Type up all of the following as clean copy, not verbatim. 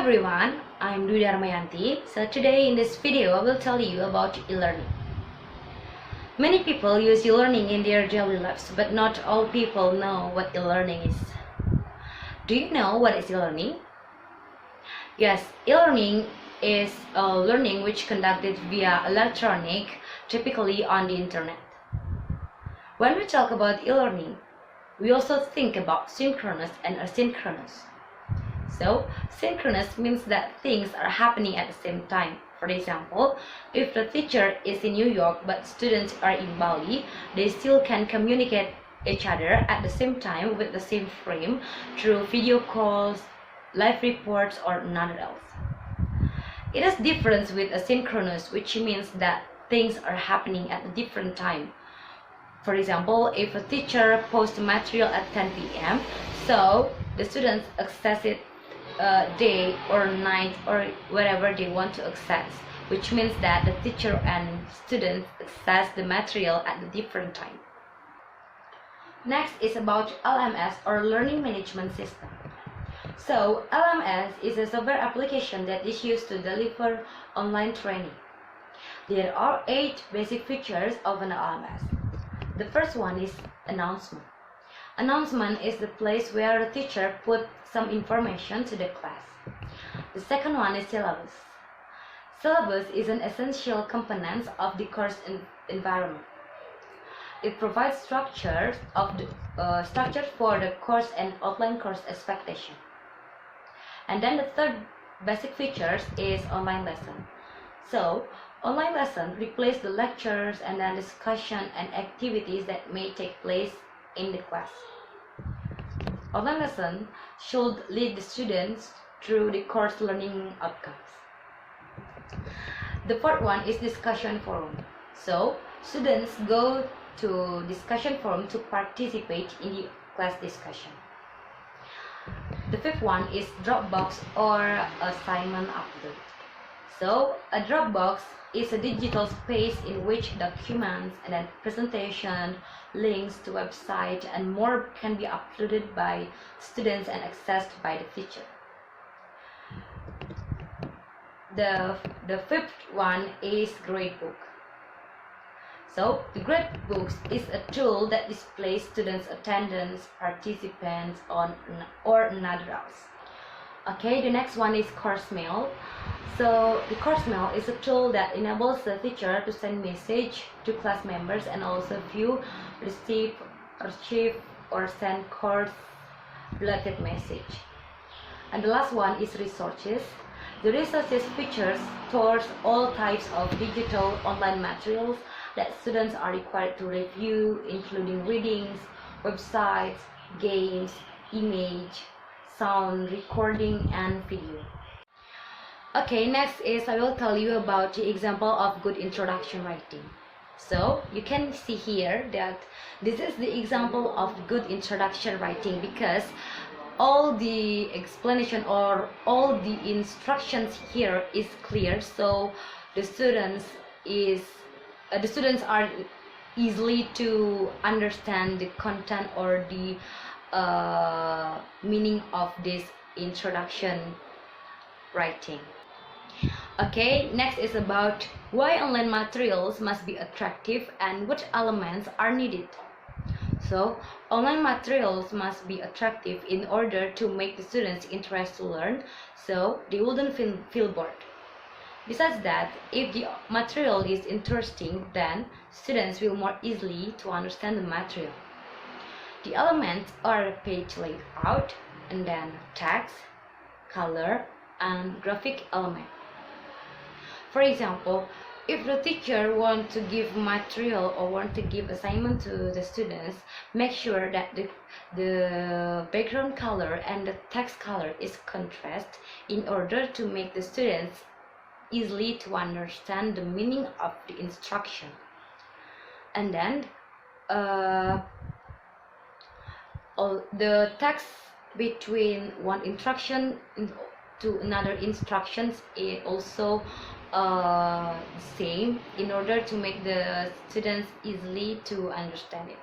everyone, I'm Dwi Darmayanti. So today in this video I will tell you about e-learning. Many people use e-learning in their daily lives, but not all people know what e-learning is. Do you know what is e-learning? Yes, e-learning is learning which conducted via electronic, typically on the internet. When we talk about e-learning, we also think about synchronous and asynchronous. So, synchronous means that things are happening at the same time. For example, if the teacher is in New York but students are in Bali, they still can communicate each other at the same time with the same frame through video calls, live reports, or nothing else. It is different with asynchronous, which means that things are happening at a different time. For example, if a teacher posts material at 10 p.m., so the students access it day or night or wherever they want to access, which means that the teacher and students access the material at a different time. Next is about LMS or Learning Management System. So LMS is a software application that is used to deliver online training. There are 8 basic features of an LMS. The first one is announcement. Announcement is the place where the teacher puts some information to the class. The second one is syllabus. Syllabus is an essential component of the course environment. It provides structure for the course and outline course expectation. And then the third basic features is online lesson. So, online lesson replace the lectures and then discussion and activities that may take place in the class. Online lesson should lead the students through the course learning outcomes. The fourth one is discussion forum. So, students go to discussion forum to participate in the class discussion. The fifth one is Dropbox or assignment upload. So, a Dropbox is a digital space in which documents and then presentation, links to website and more can be uploaded by students and accessed by the teacher. The fifth one is gradebook. So, the gradebook is a tool that displays students' attendance, participants or another else. Okay, the next one is course mail. So the course mail is a tool that enables the teacher to send message to class members and also view, receive, archive, or send course related message. And the last one is resources. The resources features stores all types of digital online materials that students are required to review, including readings, websites, games, image, sound, recording, and video. Okay, next is I will tell you about the example of good introduction writing. So you can see here that this is the example of good introduction writing because all the explanation or all the instructions here is clear, so the students are easily to understand the content or the meaning of this introduction writing. Okay, next is about why online materials must be attractive and what elements are needed. So, online materials must be attractive in order to make the students interested to learn, so they wouldn't feel bored. Besides that, if the material is interesting, then students will more easily to understand the material. The elements are page layout, and then text, color, and graphic element. For example, if the teacher wants to give material or want to give assignment to the students, make sure that the background color and the text color is contrast in order to make the students easily to understand the meaning of the instruction. And then the text between one instruction to another instructions is also same in order to make the students easily to understand it.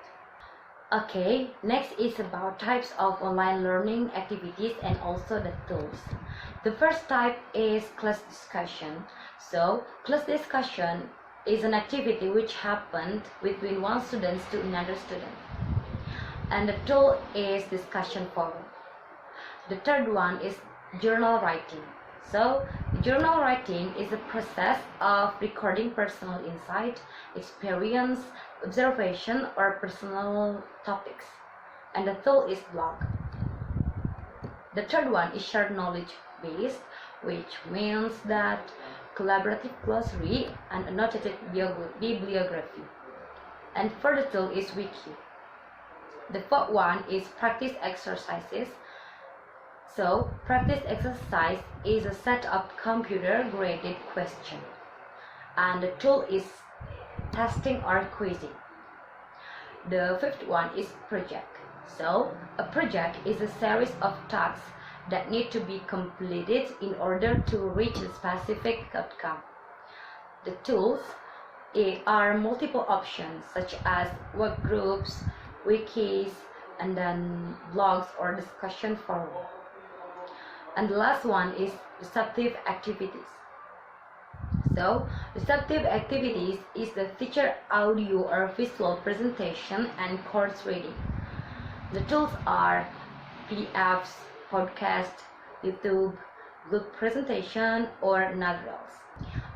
Okay, next is about types of online learning activities and also the tools. The first type is class discussion. So, class discussion is an activity which happened between one student to another student. And the tool is discussion forum. The third one is journal writing. So, journal writing is a process of recording personal insight, experience, observation, or personal topics. And the tool is blog. The third one is shared knowledge based, which means that collaborative glossary and annotated bibliography. And for the tool is wiki. The fourth one is practice exercises. So, practice exercise is a set of computer-graded questions, and the tool is testing or quizzing. The fifth one is project. So, a project is a series of tasks that need to be completed in order to reach a specific outcome. The tools are multiple options such as work groups, wikis, and then blogs or discussion forums. And the last one is receptive activities. So, receptive activities is the teacher audio or visual presentation and course reading. The tools are PDFs, podcast, YouTube, group presentation, or novellas.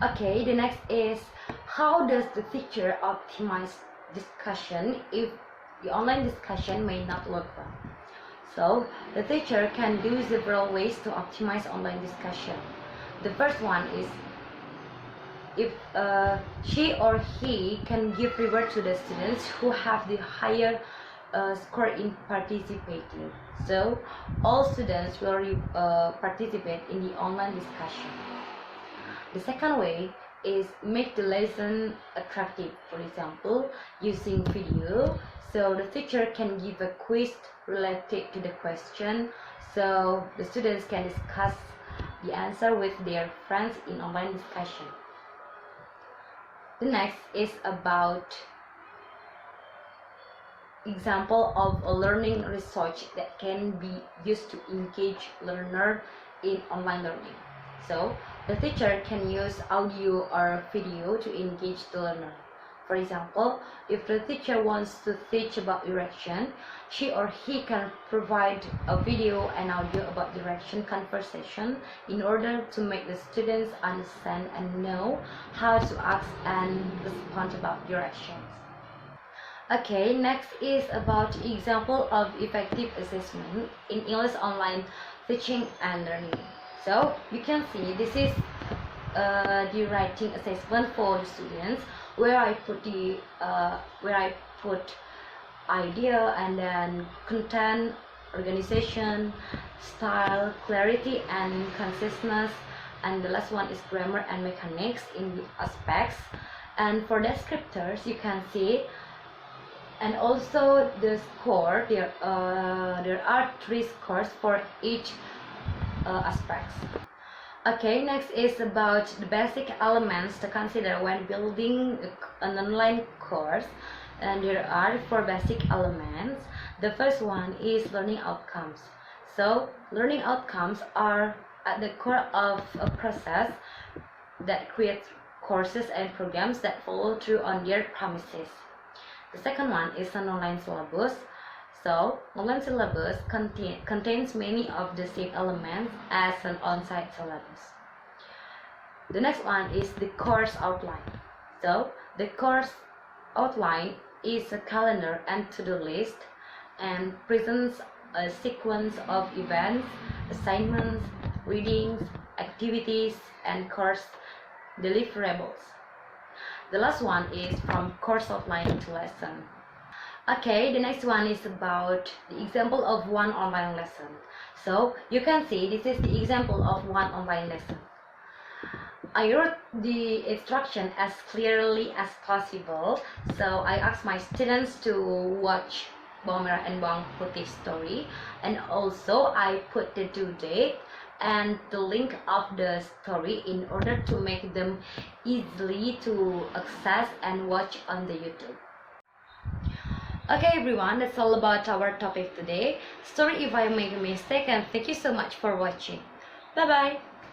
Okay, the next is how does the teacher optimize discussion if the online discussion may not work well? So, the teacher can do several ways to optimize online discussion. The first one is if she or he can give reward to the students who have the higher score in participating. So, all students will participate in the online discussion. The second way is make the lesson attractive. For example, using video. So the teacher can give a quiz related to the question, so the students can discuss the answer with their friends in online discussion. The next is about example of a learning research that can be used to engage learner in online learning. So the teacher can use audio or video to engage the learner. For example, if the teacher wants to teach about direction, she or he can provide a video and audio about direction conversation in order to make the students understand and know how to ask and respond about directions. Okay, next is about example of effective assessment in English online teaching and learning. So you can see this is the writing assessment for the students, where I put idea and then content, organization, style, clarity and conciseness, and the last one is grammar and mechanics in the aspects. And for descriptors you can see, and also the score, there are 3 scores for each aspects. Okay, next is about the basic elements to consider when building an online course, and there are 4 basic elements. The first one is learning outcomes. So learning outcomes are at the core of a process that creates courses and programs that follow through on their promises. The second one is an online syllabus. So, online syllabus contains many of the same elements as an on-site syllabus. The next one is the course outline. So, the course outline is a calendar and to-do list and presents a sequence of events, assignments, readings, activities, and course deliverables. The last one is from course outline to lesson. Okay, the next one is about the example of one online lesson. So you can see this is the example of one online lesson. I wrote the instruction as clearly as possible. So I asked my students to watch Bawang Merah and Bawang Putih story, and also I put the due date and the link of the story in order to make them easily to access and watch on the YouTube. Okay everyone, that's all about our topic today. Sorry if I make a mistake, and thank you so much for watching. Bye bye.